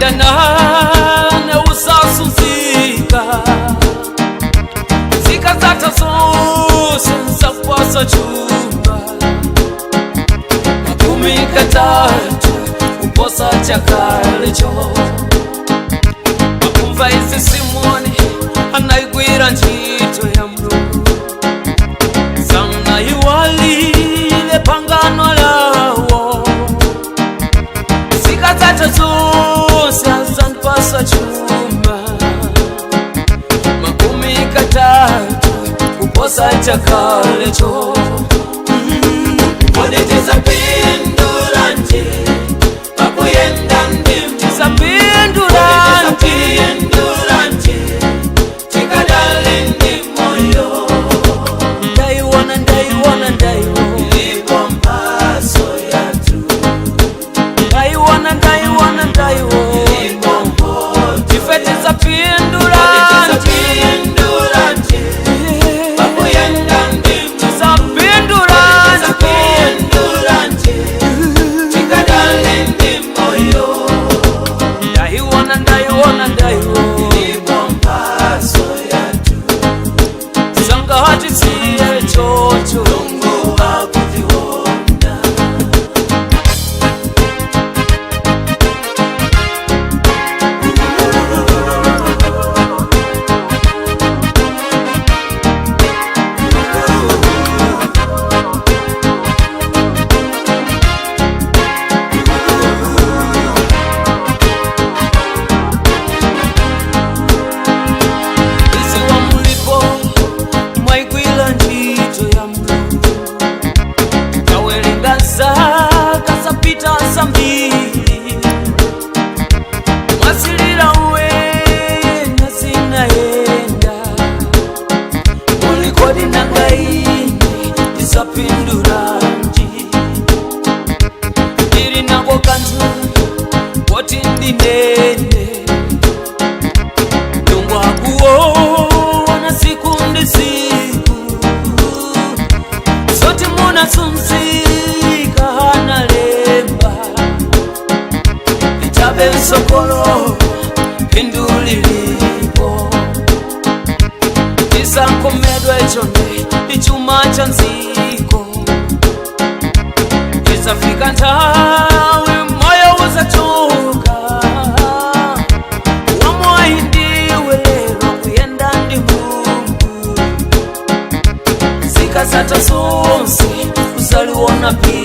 yanane usasuzika zikazata zose nsakwasa chumba makumi katatu kuposa chakalecho makumva isi Simoni anaigwira ntchito ya Mulungu sana iwalile pangano lawo zikazata zose azanipasa chuma makumi katatu kuposa chakalecho Monetiza pinduranje pakuyenda ndimu Tiza pinduranje chikadali ndimoyo ndaiwona ilipo mpaso yatu ndaiwona ilipo mpoto ifetiza pinduranje pakuyenda ndimu Tiza pinduranje chikadali ndimoyo ndaiwona ilipo mpaso yatu sanga hati siye chocho Mungu hakutiwona Pinduranje iri nako kantu woti ndinene Mungu akuona siku ndi siku sote munasumzika hana lemba itabe nsokolo pindulilipo isankomedwa echonde ichuma cha nziko izafika ntawe moyo uzachoka wamwahindiwe lero kuyenda ndi Mungu zikazata zonse uzaliwona pia